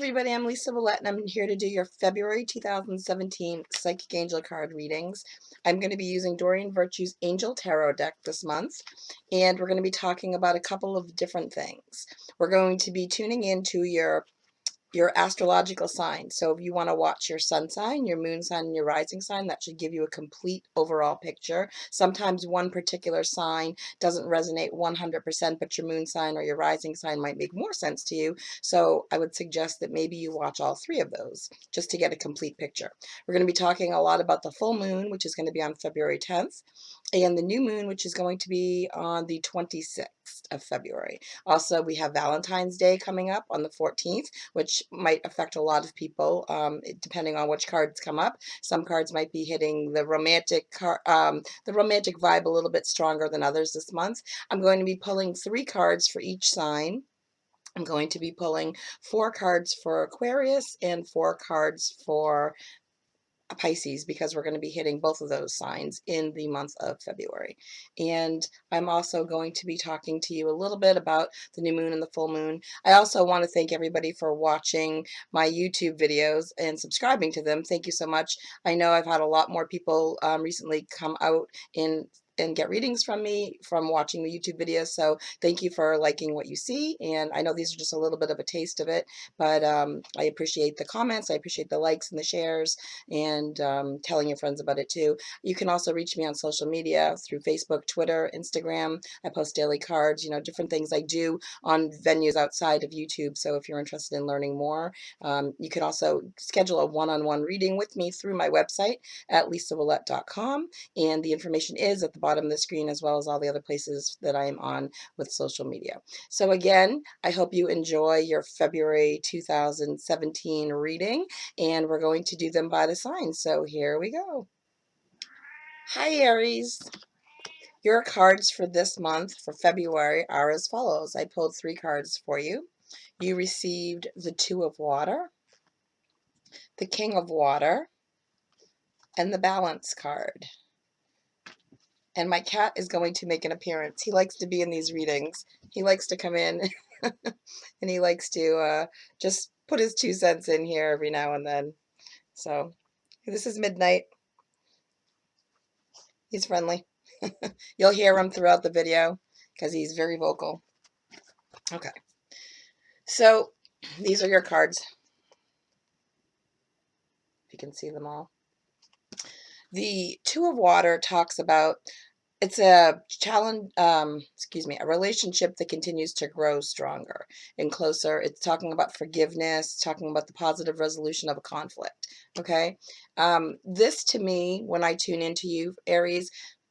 everybody, I'm Lisa Ouellet, and I'm here to do your February 2017 Psychic Angel card readings. I'm going to be using Doreen Virtue's Angel Tarot deck this month, and we're going to be talking about a couple of different things. We're going to be tuning into your astrological sign. So if you want to watch your sun sign, your moon sign, and your rising sign, that should give you a complete overall picture. Sometimes one particular sign doesn't resonate 100%, but your moon sign or your rising sign might make more sense to you. So I would suggest that maybe you watch all three of those just to get a complete picture. We're going to be talking a lot about the full moon, which is going to be on February 10th, and the new moon, which is going to be on the 26th of February. Also, we have Valentine's Day coming up on the 14th, which might affect a lot of people, depending on which cards come up. Some cards might be hitting the romantic vibe a little bit stronger than others this month. I'm going to be pulling 3 cards for each sign. I'm going to be pulling 4 cards for Aquarius and 4 cards for Pisces, because we're going to be hitting both of those signs in the month of February. And I'm also going to be talking to you a little bit about the new moon and the full moon. I also want to thank everybody for watching my YouTube videos and subscribing to them. Thank you so much. I know I've had a lot more people recently come out and get readings from me from watching the YouTube videos. So thank you for liking what you see. And I know these are just a little bit of a taste of it, but I appreciate the comments. I appreciate the likes and the shares, and telling your friends about it too. You can also reach me on social media through Facebook, Twitter, Instagram. I post daily cards, different things I do on venues outside of YouTube. So if you're interested in learning more, you can also schedule a one-on-one reading with me through my website at lisawillette.com. And the information is at the bottom of the screen, as well as all the other places that I am on with social media. So again, I hope you enjoy your February 2017 reading, and we're going to do them by the signs. So here we go. Hi, Aries. Your cards for this month, for February, are as follows. I pulled 3 cards for you. You received the 2 of Water, the King of Water, and the Balance card. And my cat is going to make an appearance. He likes to be in these readings. He likes to come in and he likes to just put his 2 cents in here every now and then. So this is Midnight. He's friendly. You'll hear him throughout the video because he's very vocal. Okay. So these are your cards. If you can see them all. The 2 of Water talks about, it's a challenge, a relationship that continues to grow stronger and closer. It's talking about forgiveness, talking about the positive resolution of a conflict. Okay. This to me, when I tune into you, Aries,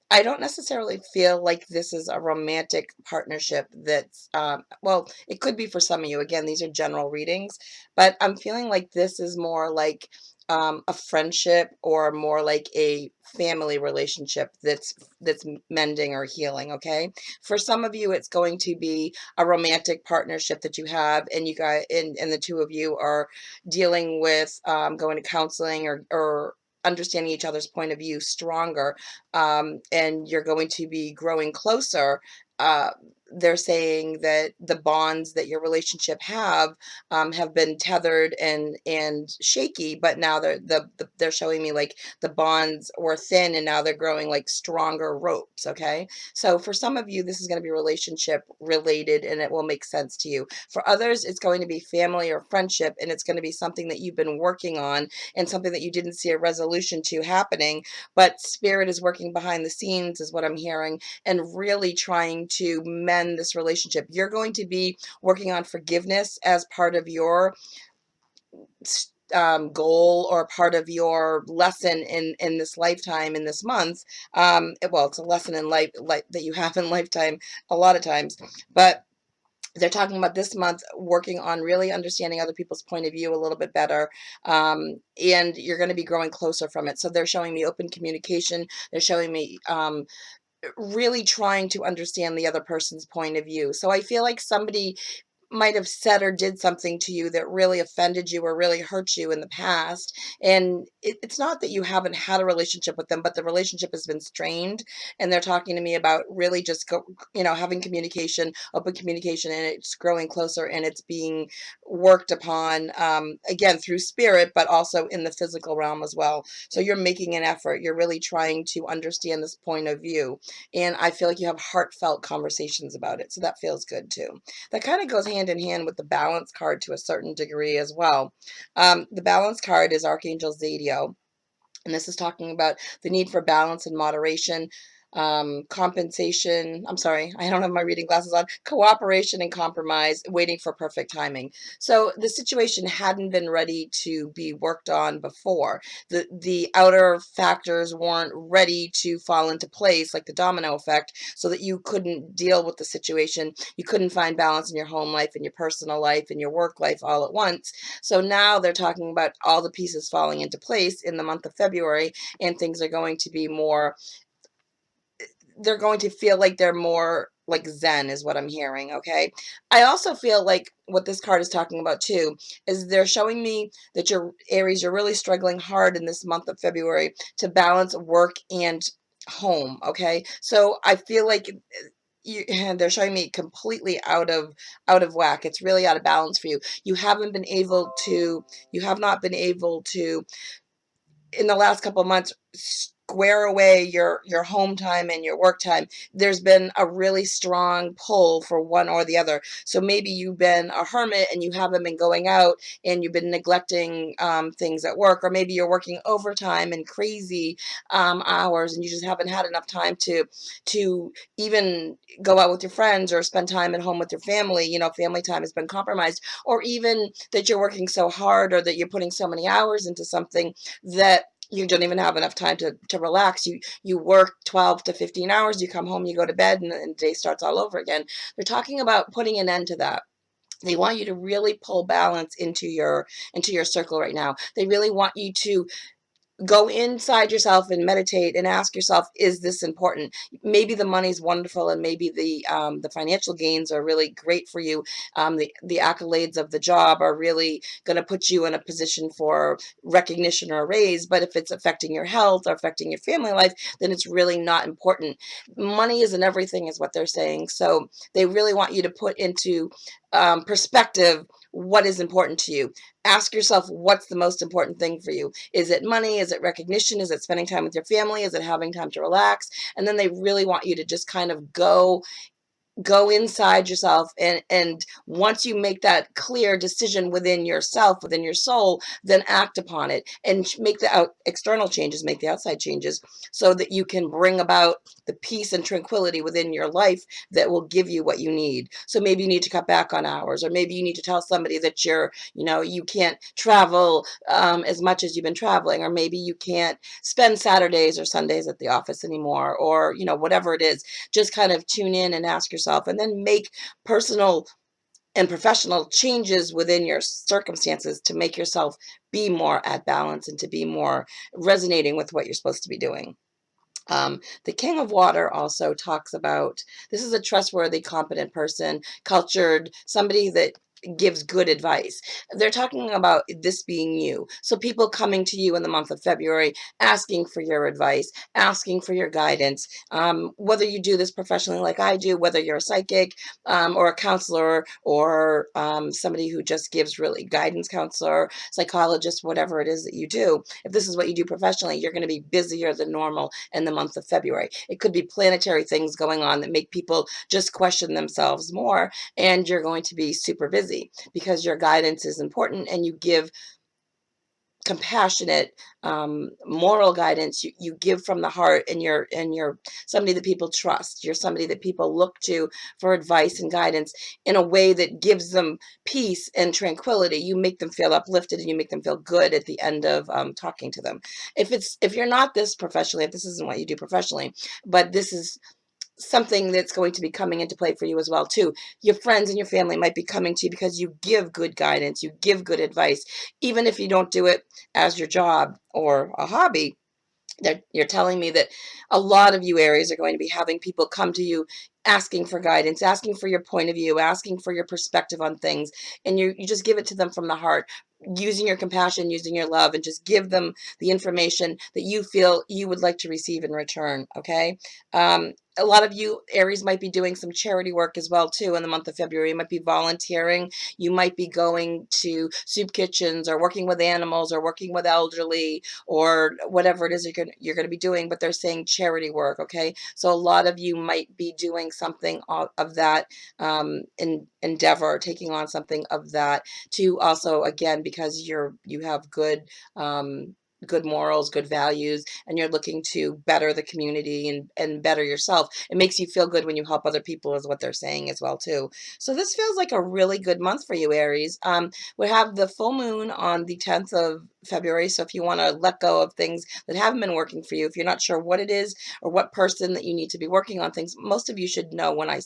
I don't necessarily feel like this is a romantic partnership that's, well, it could be for some of you. Again, these are general readings, but I'm feeling like this is more like a friendship, or more like a family relationship that's mending or healing. Okay, for some of you, it's going to be a romantic partnership that you have, and you guys, and the 2 of you are dealing with going to counseling, or understanding each other's point of view stronger, and you're going to be growing closer. They're saying that the bonds that your relationship have been tethered and shaky, but now they're showing me like the bonds were thin and now they're growing like stronger ropes. Okay, so for some of you, this is going to be relationship related, and it will make sense to you. For others, it's going to be family or friendship, and it's going to be something that you've been working on, and something that you didn't see a resolution to happening, but Spirit is working behind the scenes, is what I'm hearing, and really trying to mend this relationship. You're going to be working on forgiveness as part of your goal, or part of your lesson in this lifetime, in this month. Well, it's a lesson in life that you have in lifetime a lot of times, but they're talking about this month working on really understanding other people's point of view a little bit better, and you're going to be growing closer from it. So they're showing me open communication. They're showing me really trying to understand the other person's point of view. So I feel like somebody might have said or did something to you that really offended you or really hurt you in the past. And it's not that you haven't had a relationship with them, but the relationship has been strained. And they're talking to me about really just having communication, open communication, and it's growing closer and it's being worked upon, again, through spirit, but also in the physical realm as well. So you're making an effort. You're really trying to understand this point of view. And I feel like you have heartfelt conversations about it. So that feels good too. That kind of goes hand in hand with the balance card to a certain degree as well. The balance card is Archangel Zadie, and this is talking about the need for balance and moderation, compensation. I'm sorry, I don't have my reading glasses on. Cooperation and compromise, waiting for perfect timing. So the situation hadn't been ready to be worked on before. The outer factors weren't ready to fall into place, like the domino effect, so that you couldn't deal with the situation. You couldn't find balance in your home life, in your personal life, in your work life all at once. So now they're talking about all the pieces falling into place in the month of February, and things are going to be more, they're going to feel like they're more like Zen, is what I'm hearing. Okay. I also feel like what this card is talking about too is they're showing me that you're Aries, you're really struggling hard in this month of February to balance work and home. Okay. So I feel like they're showing me completely out of whack. It's really out of balance for you. You have not been able to in the last couple of months square away your home time and your work time. There's been a really strong pull for one or the other. So maybe you've been a hermit and you haven't been going out and you've been neglecting things at work, or maybe you're working overtime and crazy hours and you just haven't had enough time to even go out with your friends or spend time at home with your family. Family time has been compromised, or even that you're working so hard or that you're putting so many hours into something that you don't even have enough time to relax. You work 12 to 15 hours, you come home, you go to bed, and the day starts all over again. They're talking about putting an end to that. They want you to really pull balance into your circle right now. They really want you to go inside yourself and meditate and ask yourself, is this important? Maybe the money's wonderful and maybe the financial gains are really great for you. The accolades of the job are really going to put you in a position for recognition or a raise. But if it's affecting your health or affecting your family life, then it's really not important. Money isn't everything, is what they're saying. So they really want you to put into perspective what is important to you. Ask yourself, what's the most important thing for you? Is it money? Is it recognition? Is it spending time with your family? Is it having time to relax? And then they really want you to just kind of go inside yourself, and once you make that clear decision within yourself, within your soul, then act upon it and make the external changes, make the outside changes, so that you can bring about the peace and tranquility within your life that will give you what you need. So maybe you need to cut back on hours, or maybe you need to tell somebody that you can't travel as much as you've been traveling, or maybe you can't spend Saturdays or Sundays at the office anymore, or whatever it is. Just kind of tune in and ask yourself, and then make personal and professional changes within your circumstances to make yourself be more at balance and to be more resonating with what you're supposed to be doing. The King of Water also talks about, this is a trustworthy, competent person, cultured, somebody that gives good advice. They're talking about this being you. So people coming to you in the month of February, asking for your advice, asking for your guidance, whether you do this professionally like I do, whether you're a psychic or a counselor, or somebody who just gives really guidance, counselor, psychologist, whatever it is that you do. If this is what you do professionally, you're going to be busier than normal in the month of February. It could be planetary things going on that make people just question themselves more, and you're going to be super busy because your guidance is important and you give compassionate, moral guidance. You give from the heart, and you're somebody that people trust. You're somebody that people look to for advice and guidance in a way that gives them peace and tranquility. You make them feel uplifted and you make them feel good at the end of talking to them. If you're not this professionally, if this isn't what you do professionally, but this is something that's going to be coming into play for you as well too. Your friends and your family might be coming to you because you give good guidance, you give good advice, even if you don't do it as your job or a hobby. You're telling me that a lot of you Aries are going to be having people come to you asking for guidance, asking for your point of view, asking for your perspective on things, and you just give it to them from the heart, using your compassion, using your love, and just give them the information that you feel you would like to receive in return, okay? A lot of you Aries might be doing some charity work as well too in the month of February. You might be volunteering. You might be going to soup kitchens or working with animals or working with elderly or whatever it is you're going to be doing, but they're saying charity work, okay? So a lot of you might be doing something of that endeavor, taking on something of that to also, again, because you have good morals, good values, and you're looking to better the community and better yourself. It makes you feel good when you help other people is what they're saying as well too. So this feels like a really good month for you, Aries. We have the full moon on the 10th of February. So if you want to let go of things that haven't been working for you, if you're not sure what it is or what person that you need to be working on things, most of you should know when I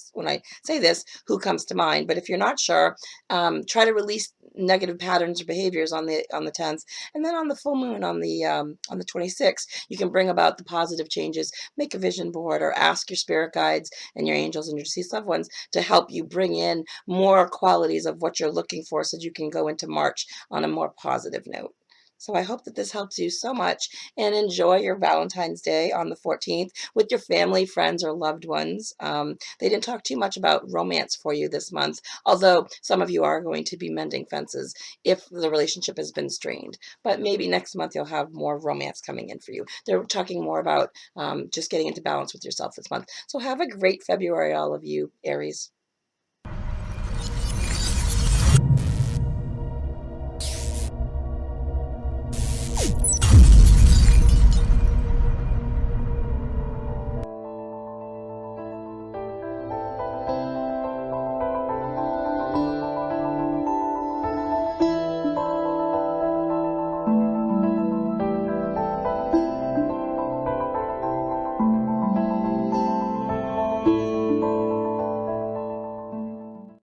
say this, who comes to mind. But if you're not sure, try to release negative patterns or behaviors on the 10th, and then on the full moon on the 26th, you can bring about the positive changes. Make a vision board or ask your spirit guides and your angels and your deceased loved ones to help you bring in more qualities of what you're looking for so that you can go into March on a more positive note. So I hope that this helps you so much, and enjoy your Valentine's Day on the 14th with your family, friends, or loved ones. They didn't talk too much about romance for you this month, although some of you are going to be mending fences if the relationship has been strained. But maybe next month you'll have more romance coming in for you. They're talking more about just getting into balance with yourself this month. So have a great February, all of you Aries.